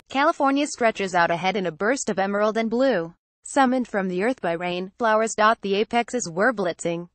California stretches out ahead in a burst of emerald and blue. Summoned from the earth by rain, flowers dot the apexes. We're blitzing.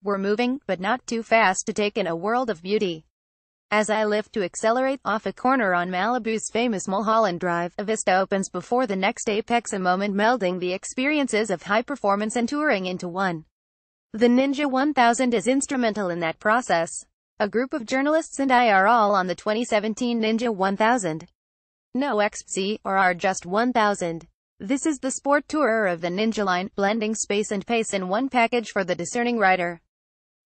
We're moving, but not too fast to take in a world of beauty. As I lift to accelerate, off a corner on Malibu's famous Mulholland Drive, a vista opens before the next apex, a moment melding the experiences of high performance and touring into one. The Ninja 1000 is instrumental in that process. A group of journalists and I are all on the 2017 Ninja 1000. No XC or R, just 1000. This is the sport tourer of the Ninja line, blending space and pace in one package for the discerning rider.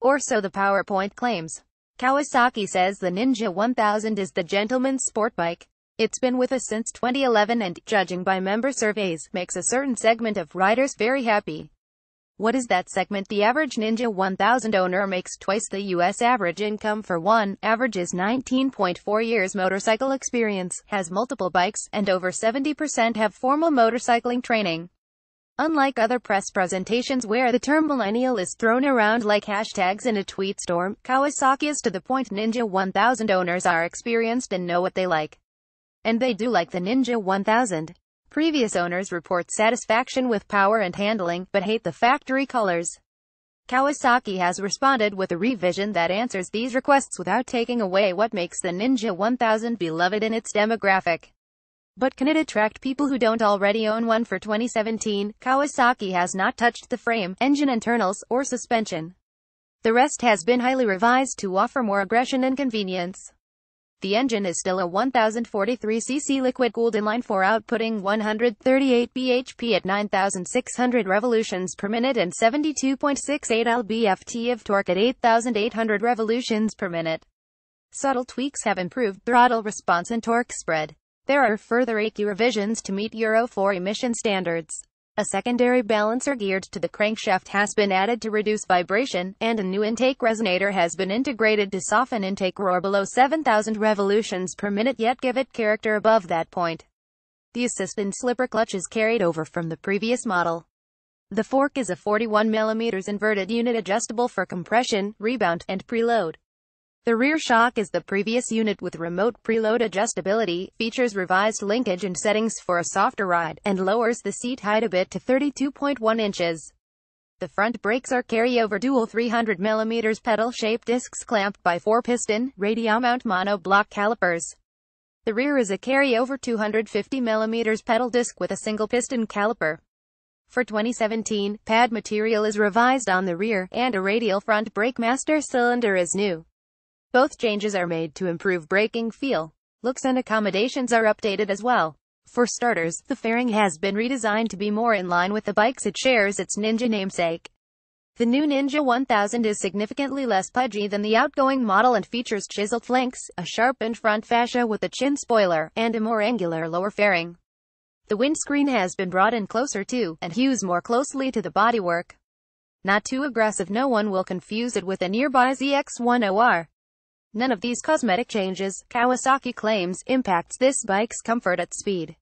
Or so the PowerPoint claims. Kawasaki says the Ninja 1000 is the gentleman's sport bike. It's been with us since 2011 and, judging by member surveys, makes a certain segment of riders very happy. What is that segment? The average Ninja 1000 owner makes twice the U.S. average income for one, averages 19.4 years motorcycle experience, has multiple bikes, and over 70% have formal motorcycling training. Unlike other press presentations where the term millennial is thrown around like hashtags in a tweet storm, Kawasaki is to the point. Ninja 1000 owners are experienced and know what they like. And they do like the Ninja 1000. Previous owners report satisfaction with power and handling, but hate the factory colors. Kawasaki has responded with a revision that answers these requests without taking away what makes the Ninja 1000 beloved in its demographic. But can it attract people who don't already own one? For 2017, Kawasaki has not touched the frame, engine internals, or suspension. The rest has been highly revised to offer more aggression and convenience. The engine is still a 1043cc liquid-cooled inline-4 outputting 138 bhp at 9,600 revolutions per minute and 72.68 lb-ft of torque at 8,800 revolutions per minute. Subtle tweaks have improved throttle response and torque spread. There are further EQ revisions to meet Euro 4 emission standards. A secondary balancer geared to the crankshaft has been added to reduce vibration, and a new intake resonator has been integrated to soften intake roar below 7,000 revolutions per minute yet give it character above that point. The assist and slipper clutch is carried over from the previous model. The fork is a 41mm inverted unit adjustable for compression, rebound, and preload. The rear shock is the previous unit with remote preload adjustability, features revised linkage and settings for a softer ride, and lowers the seat height a bit to 32.1 inches. The front brakes are carryover dual 300mm pedal-shaped discs clamped by 4-piston, radial-mount monoblock calipers. The rear is a carryover 250mm pedal disc with a single-piston caliper. For 2017, pad material is revised on the rear, and a radial front brake master cylinder is new. Both changes are made to improve braking feel. Looks and accommodations are updated as well. For starters, the fairing has been redesigned to be more in line with the bikes it shares its Ninja namesake. The new Ninja 1000 is significantly less pudgy than the outgoing model and features chiseled flanks, a sharpened front fascia with a chin spoiler, and a more angular lower fairing. The windscreen has been brought in closer to, and hews more closely to the bodywork. Not too aggressive, no one will confuse it with a nearby ZX-10R. None of these cosmetic changes, Kawasaki claims, impacts this bike's comfort at speed.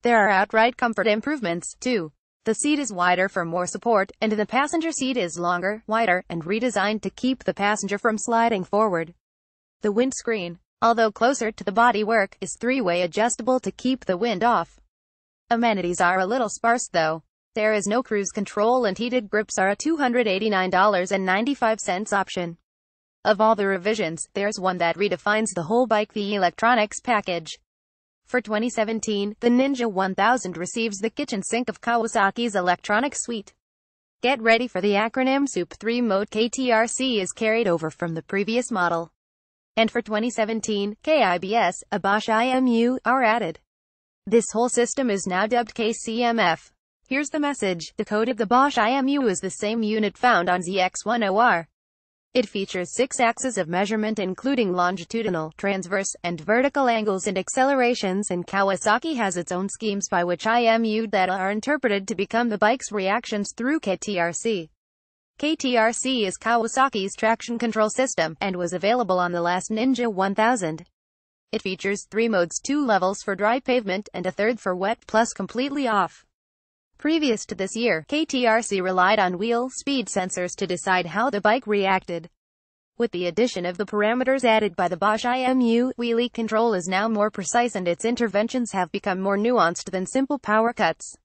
There are outright comfort improvements, too. The seat is wider for more support, and the passenger seat is longer, wider, and redesigned to keep the passenger from sliding forward. The windscreen, although closer to the bodywork, is three-way adjustable to keep the wind off. Amenities are a little sparse though. There is no cruise control and heated grips are a $289.95 option. Of all the revisions, there's one that redefines the whole bike: the electronics package. For 2017, the Ninja 1000 receives the kitchen sink of Kawasaki's electronics suite. Get ready for the acronym SOUP. 3-mode KTRC is carried over from the previous model. And for 2017, KIBS, a Bosch IMU, are added. This whole system is now dubbed KCMF. Here's the message, decoded. The Bosch IMU is the same unit found on ZX-10R. It features 6 axes of measurement including longitudinal, transverse, and vertical angles and accelerations, and Kawasaki has its own schemes by which IMU data are interpreted to become the bike's reactions through KTRC. KTRC is Kawasaki's traction control system, and was available on the last Ninja 1000. It features 3 modes, 2 levels for dry pavement, and a third for wet plus completely off. Previous to this year, KTRC relied on wheel speed sensors to decide how the bike reacted. With the addition of the parameters added by the Bosch IMU, wheelie control is now more precise and its interventions have become more nuanced than simple power cuts.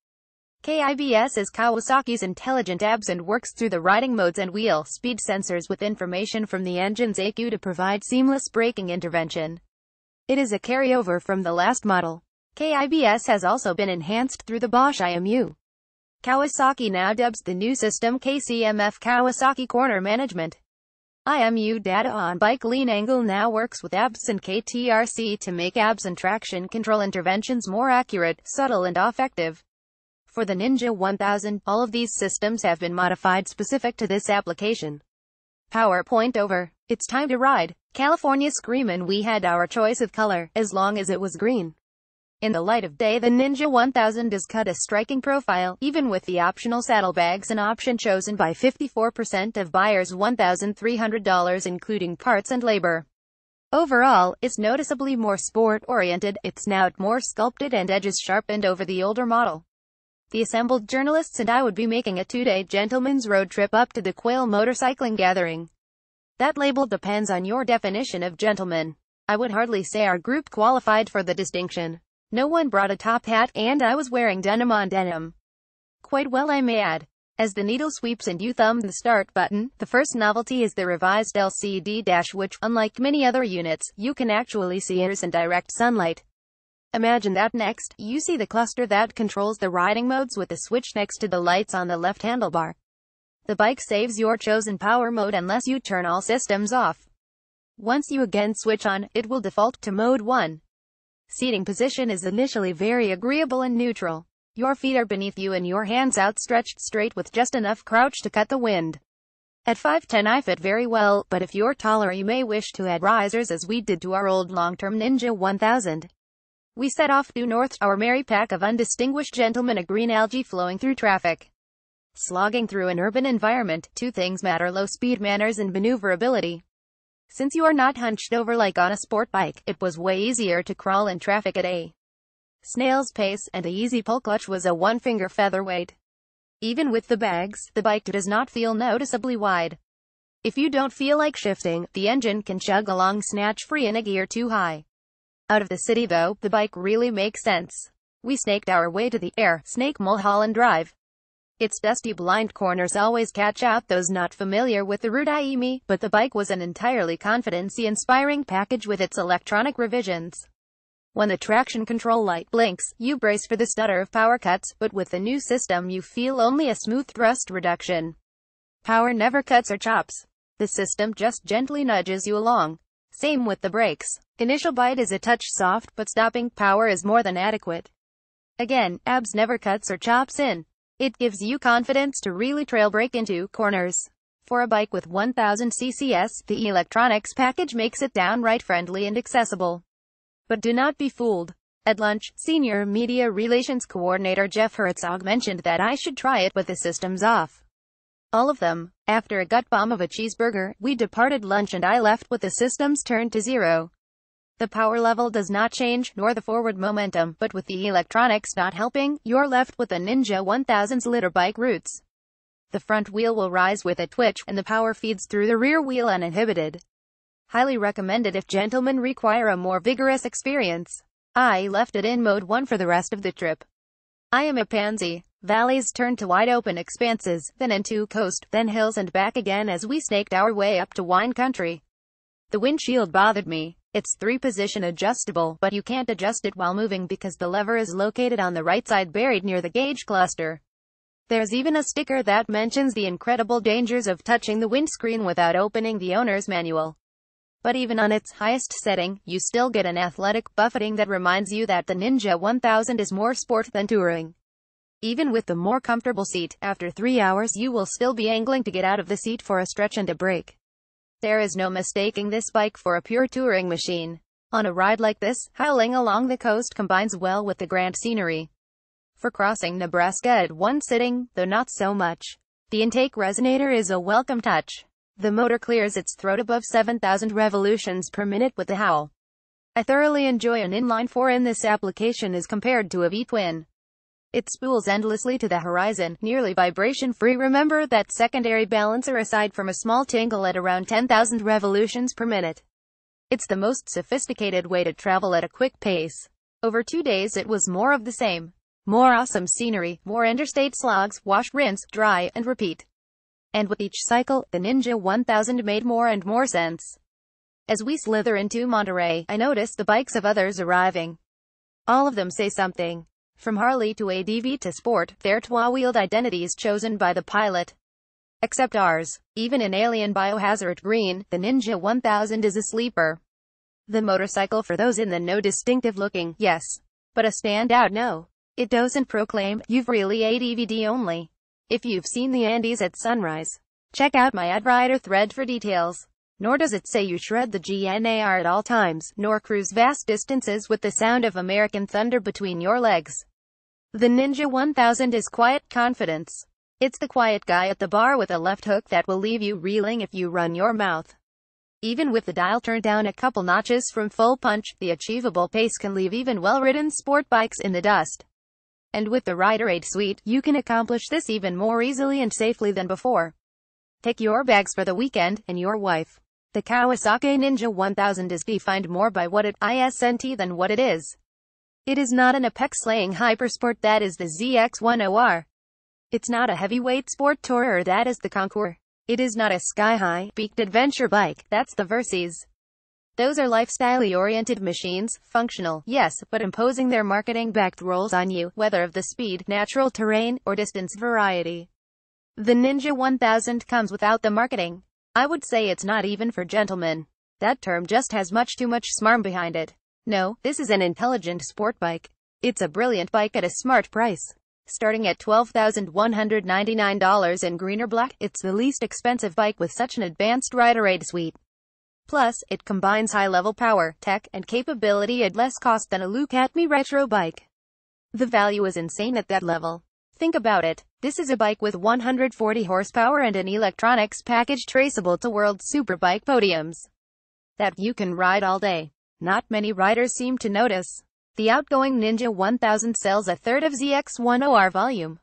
KIBS is Kawasaki's intelligent ABS and works through the riding modes and wheel speed sensors with information from the engine's ECU to provide seamless braking intervention. It is a carryover from the last model. KIBS has also been enhanced through the Bosch IMU. Kawasaki now dubs the new system KCMF Kawasaki Corner Management. IMU data on bike lean angle now works with ABS and KTRC to make ABS and traction control interventions more accurate, subtle and effective. For the Ninja 1000, all of these systems have been modified specific to this application. PowerPoint over. It's time to ride. California screamin', we had our choice of color, as long as it was green. In the light of day, the Ninja 1000 has cut a striking profile, even with the optional saddlebags, an option chosen by 54% of buyers, $1,300 including parts and labor. Overall, it's noticeably more sport-oriented, its snout more sculpted and edges sharpened over the older model. The assembled journalists and I would be making a 2-day gentleman's road trip up to the Quail motorcycling gathering. That label depends on your definition of gentleman. I would hardly say our group qualified for the distinction. No one brought a top hat, and I was wearing denim on denim. Quite well, I may add. As the needle sweeps and you thumb the start button, the first novelty is the revised LCD dash which, unlike many other units, you can actually see in direct sunlight. Imagine that. Next, you see the cluster that controls the riding modes with the switch next to the lights on the left handlebar. The bike saves your chosen power mode unless you turn all systems off. Once you again switch on, it will default to mode 1. Seating position is initially very agreeable and neutral. Your feet are beneath you and your hands outstretched straight with just enough crouch to cut the wind. At 5'10" I fit very well, but if you're taller you may wish to add risers as we did to our old long-term Ninja 1000. We set off due north, our merry pack of undistinguished gentlemen, a green algae flowing through traffic. Slogging through an urban environment, two things matter: low speed manners and maneuverability. Since you are not hunched over like on a sport bike, it was way easier to crawl in traffic at a snail's pace, and the easy pull clutch was a one-finger featherweight. Even with the bags, the bike does not feel noticeably wide. If you don't feel like shifting, the engine can chug along snatch-free in a gear too high. Out of the city though, the bike really makes sense. We snaked our way to the Snake Mulholland Drive. Its dusty blind corners always catch out those not familiar with the route, i.e. me, but the bike was an entirely confidence-inspiring package with its electronic revisions. When the traction control light blinks, you brace for the stutter of power cuts, but with the new system you feel only a smooth thrust reduction. Power never cuts or chops. The system just gently nudges you along. Same with the brakes. Initial bite is a touch soft, but stopping power is more than adequate. Again, ABS never cuts or chops in. It gives you confidence to really trail brake into corners. For a bike with 1000 cc's, the electronics package makes it downright friendly and accessible. But do not be fooled. At lunch, Senior Media Relations Coordinator Jeff Herzog mentioned that I should try it, but the system's off. All of them. After a gut bomb of a cheeseburger, we departed lunch and I left with the systems turned to 0. The power level does not change, nor the forward momentum, but with the electronics not helping, you're left with the Ninja 1000's litter bike roots. The front wheel will rise with a twitch, and the power feeds through the rear wheel uninhibited. Highly recommended if gentlemen require a more vigorous experience. I left it in mode 1 for the rest of the trip. I am a pansy. Valleys turned to wide-open expanses, then into coast, then hills and back again as we snaked our way up to wine country. The windshield bothered me. It's 3-position adjustable, but you can't adjust it while moving because the lever is located on the right side buried near the gauge cluster. There's even a sticker that mentions the incredible dangers of touching the windscreen without opening the owner's manual. But even on its highest setting, you still get an athletic buffeting that reminds you that the Ninja 1000 is more sport than touring. Even with the more comfortable seat, after 3 hours you will still be angling to get out of the seat for a stretch and a break. There is no mistaking this bike for a pure touring machine. On a ride like this, howling along the coast combines well with the grand scenery. For crossing Nebraska at one sitting, though not so much. The intake resonator is a welcome touch. The motor clears its throat above 7,000 revolutions per minute with a howl. I thoroughly enjoy an inline 4 in this application as compared to a V-twin. It spools endlessly to the horizon, nearly vibration-free. Remember that secondary balancer aside from a small tingle at around 10,000 revolutions per minute. It's the most sophisticated way to travel at a quick pace. Over 2 days it was more of the same. More awesome scenery, more interstate slogs, wash, rinse, dry, and repeat. And with each cycle, the Ninja 1000 made more and more sense. As we slither into Monterey, I notice the bikes of others arriving. All of them say something. From Harley to ADV to Sport, they're twin-wheeled identities chosen by the pilot. Except ours. Even in alien biohazard green, the Ninja 1000 is a sleeper. The motorcycle for those in the know, distinctive looking, yes. But a standout no. It doesn't proclaim, "You've really a DVD only." If you've seen the Andes at sunrise, check out my @rider thread for details. Nor does it say you shred the GNAR at all times, nor cruise vast distances with the sound of American thunder between your legs. The Ninja 1000 is quiet confidence. It's the quiet guy at the bar with a left hook that will leave you reeling if you run your mouth. Even with the dial turned down a couple notches from full punch, the achievable pace can leave even well-ridden sport bikes in the dust. And with the Rider Aid suite, you can accomplish this even more easily and safely than before. Take your bags for the weekend, and your wife. The Kawasaki Ninja 1000 is defined more by what it isn't than what it is. It is not an apex-slaying hypersport that is the ZX10R. It's not a heavyweight sport tourer that is the Concours. It is not a sky-high, peaked adventure bike, that's the Versys. Those are lifestyle-oriented machines, functional, yes, but imposing their marketing-backed roles on you, whether of the speed, natural terrain, or distance variety. The Ninja 1000 comes without the marketing. I would say it's not even for gentlemen. That term just has much too much smarm behind it. No, this is an intelligent sport bike. It's a brilliant bike at a smart price. Starting at $12,199 in green or black, it's the least expensive bike with such an advanced Rider Aid suite. Plus, it combines high-level power, tech, and capability at less cost than a Look at Me retro bike. The value is insane at that level. Think about it. This is a bike with 140 horsepower and an electronics package traceable to World Superbike podiums. That you can ride all day. Not many riders seem to notice. The outgoing Ninja 1000 sells a third of ZX10R volume.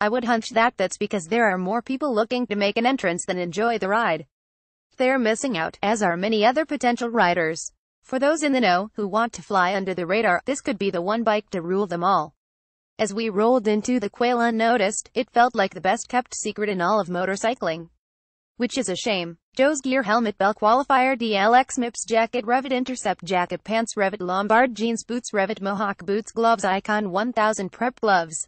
I would hunch that that's because there are more people looking to make an entrance than enjoy the ride. They're missing out, as are many other potential riders. For those in the know, who want to fly under the radar, this could be the one bike to rule them all. As we rolled into the quail unnoticed, it felt like the best-kept secret in all of motorcycling. Which is a shame. Joe's gear, helmet, bell qualifier, DLX MIPS jacket, Revit intercept jacket, pants, Revit Lombard jeans, boots, Revit Mohawk boots, gloves, Icon 1000 prep gloves.